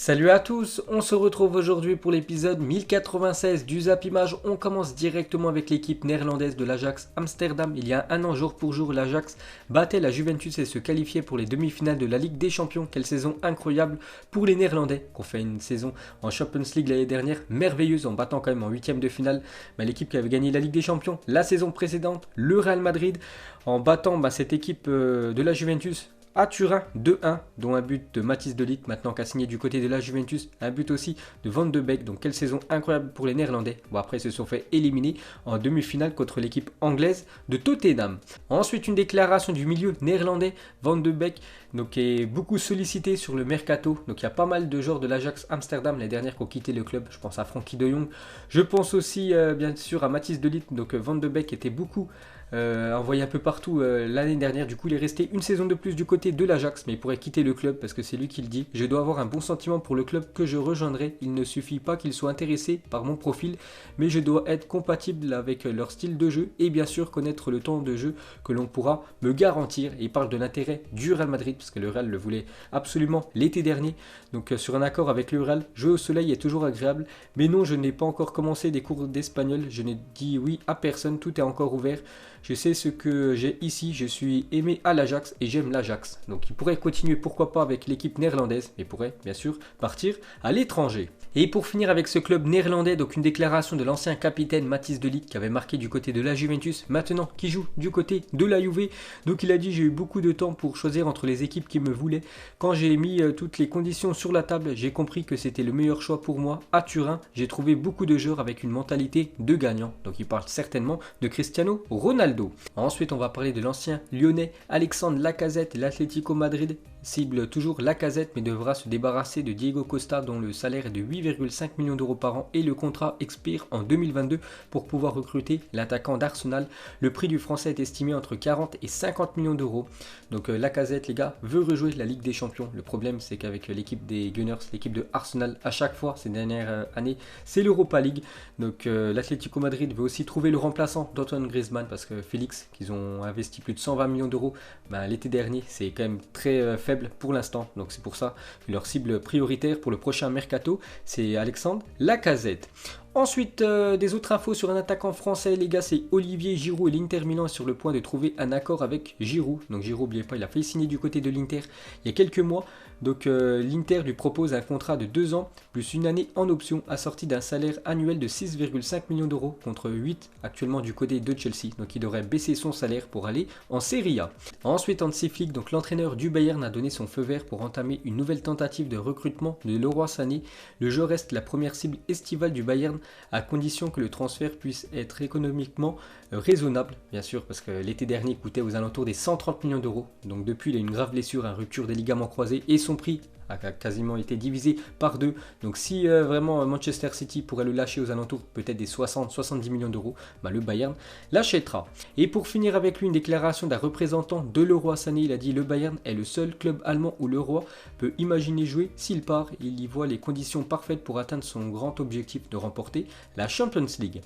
Salut à tous, on se retrouve aujourd'hui pour l'épisode 1096 du Zap Image. On commence directement avec l'équipe néerlandaise de l'Ajax Amsterdam. Il y a un an jour pour jour, l'Ajax battait la Juventus et se qualifiait pour les demi-finales de la Ligue des Champions. Quelle saison incroyable pour les Néerlandais, qui ont fait une saison en Champions League l'année dernière, merveilleuse en battant quand même en huitième de finale l'équipe qui avait gagné la Ligue des Champions la saison précédente, le Real Madrid, en battant cette équipe de la Juventus à Turin 2-1, dont un but de Matthijs de Ligt maintenant qui a signé du côté de la Juventus, un but aussi de Van de Beek, donc quelle saison incroyable pour les Néerlandais. Bon, après ils se sont fait éliminer en demi-finale contre l'équipe anglaise de Tottenham. Ensuite une déclaration du milieu néerlandais, Van de Beek, donc qui est beaucoup sollicité sur le mercato. Donc il y a pas mal de joueurs de l'Ajax Amsterdam les dernières qui ont quitté le club. Je pense à Frankie de Jong, je pense aussi bien sûr à Matthijs de Ligt. Donc Van de Beek était beaucoup envoyé un peu partout l'année dernière. Du coup il est resté une saison de plus du côté de l'Ajax, mais il pourrait quitter le club parce que c'est lui qui le dit: je dois avoir un bon sentiment pour le club que je rejoindrai. Il ne suffit pas qu'il soit intéressé par mon profil, mais je dois être compatible avec leur style de jeu et bien sûr connaître le temps de jeu que l'on pourra me garantir. Et il parle de l'intérêt du Real Madrid parce que le Real le voulait absolument l'été dernier. Donc sur un accord avec le Real, jouer au soleil est toujours agréable, mais non, je n'ai pas encore commencé des cours d'espagnol, je n'ai dit oui à personne, tout est encore ouvert. Je sais ce que j'ai ici, je suis aimé à l'Ajax et j'aime l'Ajax. Donc il pourrait continuer pourquoi pas avec l'équipe néerlandaise, mais pourrait bien sûr partir à l'étranger. Et pour finir avec ce club néerlandais, donc une déclaration de l'ancien capitaine Matthijs de Ligt qui avait marqué du côté de la Juventus, maintenant qui joue du côté de la Juve. Donc il a dit: j'ai eu beaucoup de temps pour choisir entre les équipes qui me voulaient. Quand j'ai mis toutes les conditions sur la table, j'ai compris que c'était le meilleur choix pour moi. À Turin, j'ai trouvé beaucoup de joueurs avec une mentalité de gagnant. Donc il parle certainement de Cristiano Ronaldo. Ensuite on va parler de l'ancien lyonnais Alexandre Lacazette. L'Atlético Madrid cible toujours Lacazette mais devra se débarrasser de Diego Costa dont le salaire est de 8,5 millions d'euros par an et le contrat expire en 2022 pour pouvoir recruter l'attaquant d'Arsenal. Le prix du français est estimé entre 40 et 50 millions d'euros. Donc Lacazette, les gars, veut rejouer la Ligue des Champions. Le problème c'est qu'avec l'équipe des Gunners, l'équipe de Arsenal, à chaque fois ces dernières années, c'est l'Europa League. Donc l'Atlético Madrid veut aussi trouver le remplaçant d'Antoine Griezmann parce que Félix, qu'ils ont investi plus de 120 millions d'euros l'été dernier, c'est quand même très faible pour l'instant. Donc c'est pour ça que leur cible prioritaire pour le prochain mercato, c'est Alexandre Lacazette. Ensuite, des autres infos sur un attaquant français, les gars, c'est Olivier Giroud et l'Inter Milan est sur le point de trouver un accord avec Giroud. Donc Giroud, n'oubliez pas, il a failli signer du côté de l'Inter il y a quelques mois. Donc l'Inter lui propose un contrat de 2 ans plus une année en option assorti d'un salaire annuel de 6,5 millions d'euros contre 8 actuellement du côté de Chelsea. Donc il devrait baisser son salaire pour aller en Serie A. Ensuite, Hansi Flick, donc l'entraîneur du Bayern, a donné son feu vert pour entamer une nouvelle tentative de recrutement de Leroy Sané. Le jeu reste la première cible estivale du Bayern à condition que le transfert puisse être économiquement raisonnable, bien sûr, parce que l'été dernier il coûtait aux alentours des 130 millions d'euros. Donc depuis, il a une grave blessure, une rupture des ligaments croisés et son prix a quasiment été divisé par deux. Donc si vraiment Manchester City pourrait le lâcher aux alentours peut-être des 60-70 millions d'euros, le Bayern l'achètera. Et pour finir avec lui, une déclaration d'un représentant de Leroy Sané. Il a dit: le Bayern est le seul club allemand où Leroy peut imaginer jouer. S'il part, il y voit les conditions parfaites pour atteindre son grand objectif de remporter la Champions League.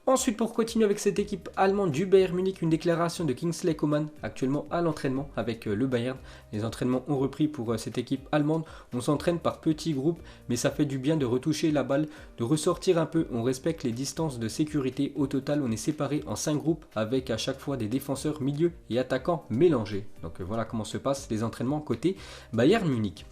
Ensuite, pour continuer avec cette équipe allemande du Bayern Munich, une déclaration de Kingsley Coman, actuellement à l'entraînement avec le Bayern. Les entraînements ont repris pour cette équipe allemande. On s'entraîne par petits groupes, mais ça fait du bien de retoucher la balle, de ressortir un peu. On respecte les distances de sécurité. Au total, on est séparé en 5 groupes avec à chaque fois des défenseurs, milieux et attaquants mélangés. Donc voilà comment se passent les entraînements côté Bayern Munich.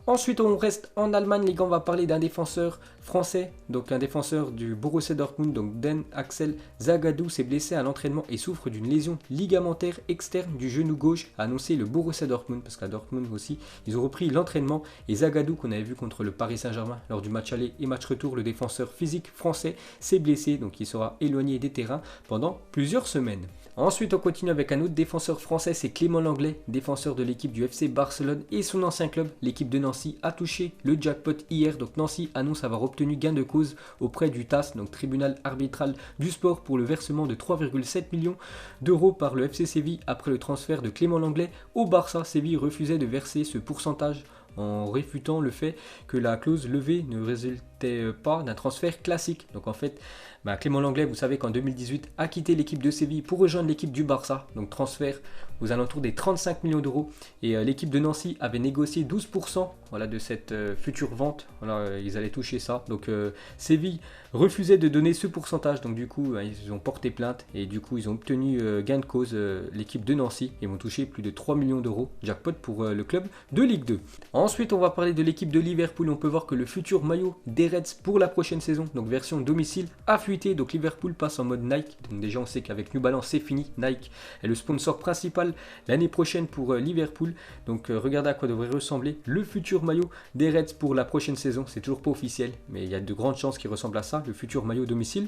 Ensuite, on reste en Allemagne, les gars, on va parler d'un défenseur français, donc un défenseur du Borussia Dortmund, donc Den Axel Zagadou s'est blessé à l'entraînement et souffre d'une lésion ligamentaire externe du genou gauche, a annoncé le Borussia Dortmund, parce qu'à Dortmund aussi, ils ont repris l'entraînement. Et Zagadou, qu'on avait vu contre le Paris Saint-Germain lors du match aller et match retour, le défenseur physique français s'est blessé, donc il sera éloigné des terrains pendant plusieurs semaines. Ensuite, on continue avec un autre défenseur français, c'est Clément Lenglet, défenseur de l'équipe du FC Barcelone et son ancien club, l'équipe de Nancy, a touché le jackpot hier. Donc Nancy annonce avoir obtenu gain de cause auprès du TAS, donc tribunal arbitral du sport, pour le versement de 3,7 millions d'euros par le FC Séville après le transfert de Clément Lenglet au Barça. Séville refusait de verser ce pourcentage en réfutant le fait que la clause levée ne résultait n'était pas d'un transfert classique. Donc en fait, Clément Lenglet, vous savez qu'en 2018 a quitté l'équipe de Séville pour rejoindre l'équipe du Barça. Donc transfert aux alentours des 35 millions d'euros. Et l'équipe de Nancy avait négocié 12% de cette future vente. Ils allaient toucher ça. Donc Séville refusait de donner ce pourcentage. Donc du coup, ils ont porté plainte et du coup, ils ont obtenu gain de cause l'équipe de Nancy. Ils vont toucher plus de 3 millions d'euros. Jackpot pour le club de Ligue 2. Ensuite, on va parler de l'équipe de Liverpool. On peut voir que le futur maillot des Reds pour la prochaine saison, donc version domicile, a fuité. Donc Liverpool passe en mode Nike. Donc déjà, on sait qu'avec New Balance, c'est fini. Nike est le sponsor principal l'année prochaine pour Liverpool. Donc regardez à quoi devrait ressembler le futur maillot des Reds pour la prochaine saison. C'est toujours pas officiel, mais il y a de grandes chances qu'il ressemble à ça, le futur maillot domicile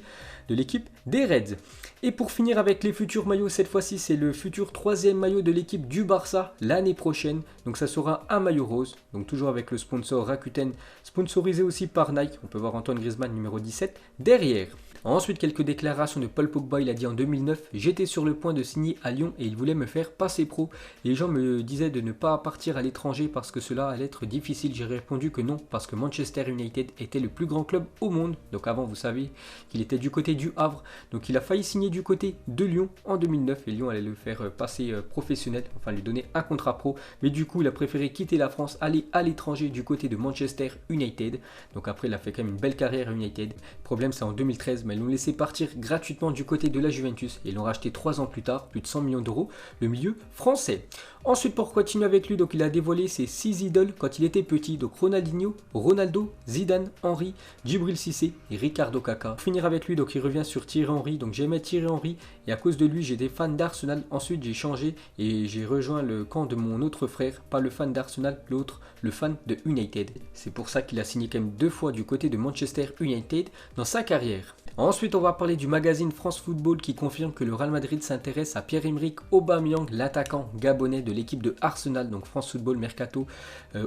de l'équipe des Reds. Et pour finir avec les futurs maillots, cette fois-ci, c'est le futur troisième maillot de l'équipe du Barça l'année prochaine. Donc ça sera un maillot rose, donc toujours avec le sponsor Rakuten, sponsorisé aussi par Nike. On peut voir Antoine Griezmann numéro 17 derrière. Ensuite, quelques déclarations de Paul Pogba. Il a dit en 2009, j'étais sur le point de signer à Lyon et il voulait me faire passer pro. Les gens me disaient de ne pas partir à l'étranger parce que cela allait être difficile. J'ai répondu que non, parce que Manchester United était le plus grand club au monde. Donc avant, vous savez qu'il était du côté du Havre. Donc il a failli signer du côté de Lyon en 2009 et Lyon allait le faire passer professionnel, enfin lui donner un contrat pro. Mais du coup, il a préféré quitter la France, aller à l'étranger du côté de Manchester United. Donc après, il a fait quand même une belle carrière à United. Le problème, c'est en 2013, mais ils l'ont laissé partir gratuitement du côté de la Juventus et ils l'ont racheté 3 ans plus tard, plus de 100 millions d'euros, le milieu français. Ensuite, pour continuer avec lui, donc il a dévoilé ses 6 idoles quand il était petit, donc Ronaldinho, Ronaldo, Zidane, Henry, Djibril Cissé et Ricardo Caca. Pour finir avec lui, donc il revient sur Thierry Henry, donc j'aimais Thierry Henry et à cause de lui, j'étais fan d'Arsenal. Ensuite, j'ai changé et j'ai rejoint le camp de mon autre frère, pas le fan d'Arsenal, l'autre, le fan de United. C'est pour ça qu'il a signé quand même 2 fois du côté de Manchester United dans sa carrière. Ensuite, on va parler du magazine France Football qui confirme que le Real Madrid s'intéresse à Pierre-Emerick Aubameyang, l'attaquant gabonais de l'équipe de Arsenal. Donc France Football Mercato,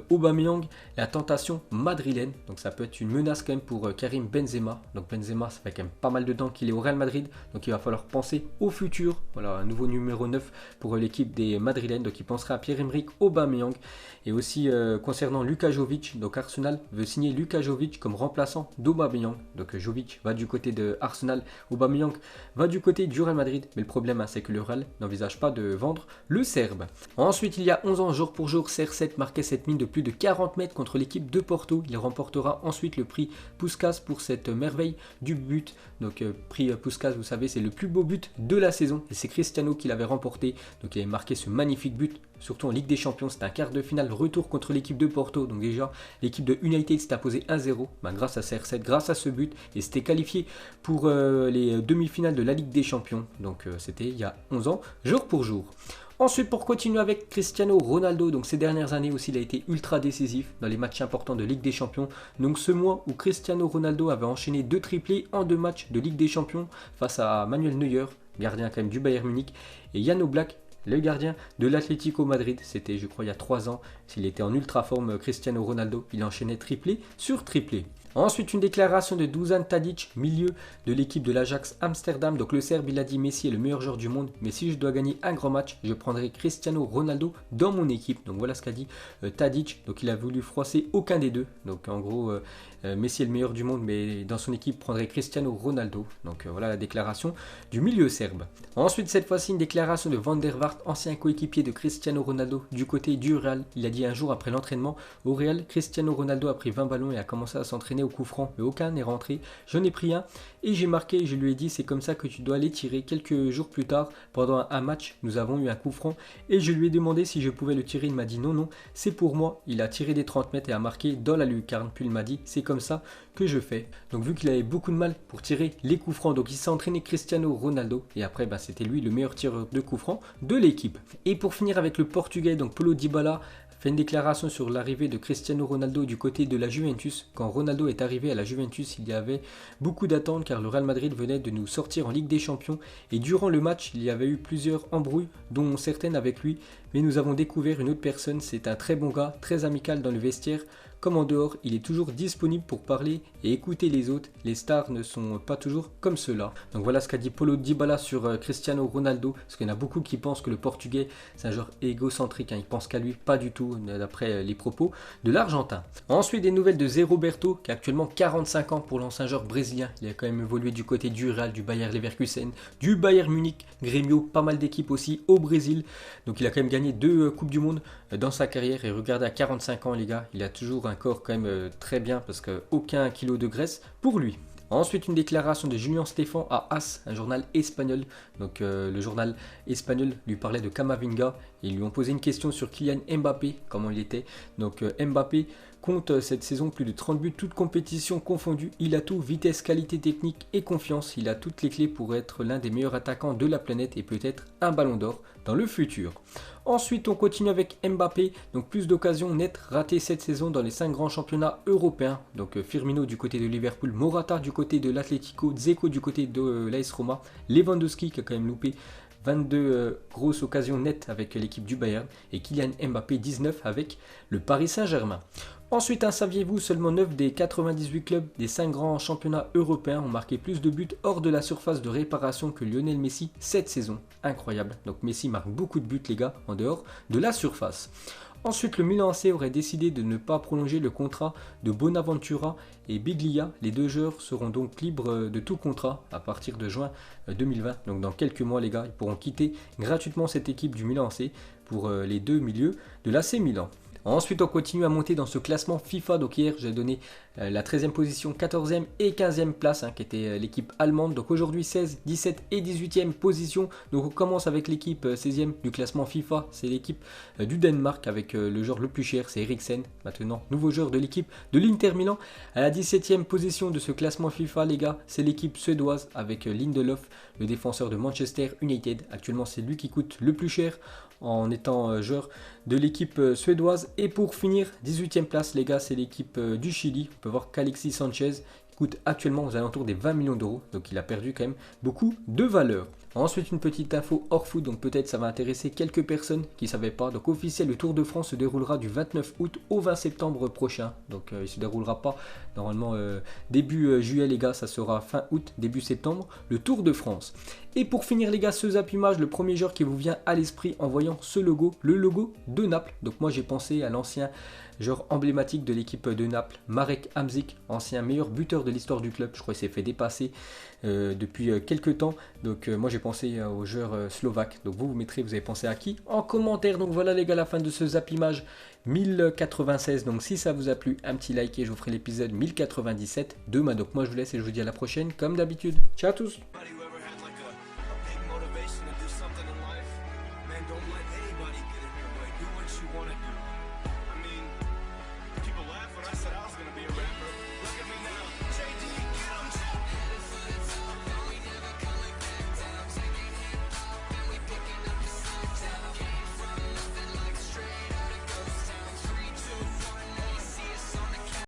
Aubameyang, la tentation madrilène. Donc ça peut être une menace quand même pour Karim Benzema. Donc Benzema, ça fait quand même pas mal de temps qu'il est au Real Madrid. Donc il va falloir penser au futur. Voilà, un nouveau numéro 9 pour l'équipe des Madrilènes. Donc il pensera à Pierre-Emerick Aubameyang. Et aussi concernant Luka Jovic, donc Arsenal veut signer Luka Jovic comme remplaçant d'Aubameyang. Donc Jovic va du côté de Arsenal, Aubameyang va du côté du Real Madrid, mais le problème c'est que le Real n'envisage pas de vendre le Serbe. Ensuite, il y a 11 ans, jour pour jour, CR7 marquait cette mine de plus de 40 mètres contre l'équipe de Porto. Il remportera ensuite le prix Puskás pour cette merveille du but. Donc prix Puskás, vous savez, c'est le plus beau but de la saison et c'est Cristiano qui l'avait remporté. Donc il avait marqué ce magnifique but, surtout en Ligue des Champions. C'était un quart de finale retour contre l'équipe de Porto. Donc déjà, l'équipe de United s'est imposée 1-0 grâce à CR7, grâce à ce but, et s'était qualifié pour les demi-finales de la Ligue des Champions. Donc c'était il y a 11 ans, jour pour jour. Ensuite, pour continuer avec Cristiano Ronaldo, donc ces dernières années aussi, il a été ultra décisif dans les matchs importants de Ligue des Champions. Donc ce mois où Cristiano Ronaldo avait enchaîné 2 triplés en 2 matchs de Ligue des Champions face à Manuel Neuer, gardien quand même du Bayern Munich, et Jan Oblak, le gardien de l'Atlético Madrid. C'était, je crois, il y a 3 ans. S'il était en ultra forme, Cristiano Ronaldo, il enchaînait triplé sur triplé. Ensuite, une déclaration de Dusan Tadic, milieu de l'équipe de l'Ajax Amsterdam. Donc le Serbe, il a dit: Messi est le meilleur joueur du monde, mais si je dois gagner un grand match, je prendrai Cristiano Ronaldo dans mon équipe. Donc voilà ce qu'a dit Tadic. Donc il a voulu froisser aucun des deux. Donc en gros, Messi est le meilleur du monde, mais dans son équipe prendrait Cristiano Ronaldo. Donc voilà la déclaration du milieu serbe. Ensuite, cette fois-ci, une déclaration de Van der Vaart, ancien coéquipier de Cristiano Ronaldo du côté du Real. Il a dit un jour après l'entraînement au Real: Cristiano Ronaldo a pris 20 ballons et a commencé à s'entraîner au coup franc, mais aucun n'est rentré. J'en ai pris un et j'ai marqué. Je lui ai dit: c'est comme ça que tu dois les tirer. Quelques jours plus tard, pendant un match, nous avons eu un coup franc et je lui ai demandé si je pouvais le tirer. Il m'a dit non, c'est pour moi. Il a tiré des 30 mètres et a marqué dans la lucarne. Puis il m'a dit: c'est comme ça que je fais. Donc vu qu'il avait beaucoup de mal pour tirer les coups francs, donc il s'est entraîné Cristiano Ronaldo et après c'était lui le meilleur tireur de coups francs de l'équipe. Et pour finir avec le Portugais, donc Paulo Dybala fait une déclaration sur l'arrivée de Cristiano Ronaldo du côté de la Juventus. Quand Ronaldo est arrivé à la Juventus, il y avait beaucoup d'attentes car le Real Madrid venait de nous sortir en Ligue des Champions et durant le match, il y avait eu plusieurs embrouilles, dont certaines avec lui, mais nous avons découvert une autre personne. C'est un très bon gars, très amical dans le vestiaire. comme en dehors, il est toujours disponible pour parler et écouter les autres. Les stars ne sont pas toujours comme ceux-là. Donc voilà ce qu'a dit Paulo Dybala sur Cristiano Ronaldo, parce qu'il y en a beaucoup qui pensent que le Portugais c'est un joueur égocentrique, il pense qu'à lui, pas du tout, d'après les propos de l'Argentin. Ensuite des nouvelles de Zé Roberto, qui a actuellement 45 ans pour l'ancien joueur brésilien. Il a quand même évolué du côté du Real, du Bayer Leverkusen, du Bayern Munich, Grêmio, pas mal d'équipes aussi au Brésil. Donc il a quand même gagné 2 Coupes du Monde dans sa carrière. Et regardez, à 45 ans les gars, il a toujours un corps quand même très bien, parce qu'aucun kilo de graisse pour lui. Ensuite, une déclaration de Julien Stéphan à AS, un journal espagnol. Donc le journal espagnol lui parlait de Camavinga et ils lui ont posé une question sur Kylian Mbappé, comment il était. Donc Mbappé compte cette saison plus de 30 buts, toutes compétitions confondues. Il a tout, vitesse, qualité technique et confiance. Il a toutes les clés pour être l'un des meilleurs attaquants de la planète et peut-être un ballon d'or dans le futur. Ensuite, on continue avec Mbappé. Donc plus d'occasions nettes ratées cette saison dans les 5 grands championnats européens. Donc Firmino du côté de Liverpool, Morata du côté de l'Atlético, Dzeko du côté de l'AS Roma, Lewandowski qui a quand même loupé 22 grosses occasions nettes avec l'équipe du Bayern et Kylian Mbappé 19 avec le Paris Saint-Germain. Ensuite, saviez-vous, seulement 9 des 98 clubs des 5 grands championnats européens ont marqué plus de buts hors de la surface de réparation que Lionel Messi cette saison. Incroyable. Donc Messi marque beaucoup de buts les gars en dehors de la surface. Ensuite, le Milan AC aurait décidé de ne pas prolonger le contrat de Bonaventura et Biglia. Les 2 joueurs seront donc libres de tout contrat à partir de juin 2020. Donc dans quelques mois les gars, ils pourront quitter gratuitement cette équipe du Milan AC pour les 2 milieux de l'AC Milan. Ensuite, on continue à monter dans ce classement FIFA. Donc hier, j'ai donné la 13e position, 14e et 15e place, qui était l'équipe allemande. Donc aujourd'hui, 16, 17 et 18e position. Donc on commence avec l'équipe 16e du classement FIFA. C'est l'équipe du Danemark avec le joueur le plus cher, c'est Eriksen. Maintenant, nouveau joueur de l'équipe de l'Inter Milan. À la 17e position de ce classement FIFA, les gars, c'est l'équipe suédoise avec Lindelof, le défenseur de Manchester United. Actuellement, c'est lui qui coûte le plus cher en étant joueur de l'équipe suédoise. Et pour finir, 18e place les gars, c'est l'équipe du Chili. On peut voir qu'Alexis Sanchez coûte actuellement aux alentours des 20 millions d'euros, donc il a perdu quand même beaucoup de valeur. Ensuite, une petite info hors foot, donc peut-être ça va intéresser quelques personnes qui ne savaient pas. Donc officiel, le Tour de France se déroulera du 29 août au 20 septembre prochain. Donc il ne se déroulera pas normalement début juillet les gars, ça sera fin août, début septembre, le Tour de France. Et pour finir les gars, ce zap image, le premier joueur qui vous vient à l'esprit en voyant ce logo, le logo de Naples. Donc moi j'ai pensé à l'ancien joueur emblématique de l'équipe de Naples, Marek Hamšík, ancien meilleur buteur de l'histoire du club. Je crois qu'il s'est fait dépasser depuis quelques temps. Donc moi j'ai pensé au joueur slovaque. Donc vous mettrez, vous avez pensé à qui en commentaire. Donc voilà les gars, la fin de ce zap image 1096. Donc si ça vous a plu, un petit like et je vous ferai l'épisode 1097 demain. Donc moi je vous laisse et je vous dis à la prochaine comme d'habitude. Ciao à tous.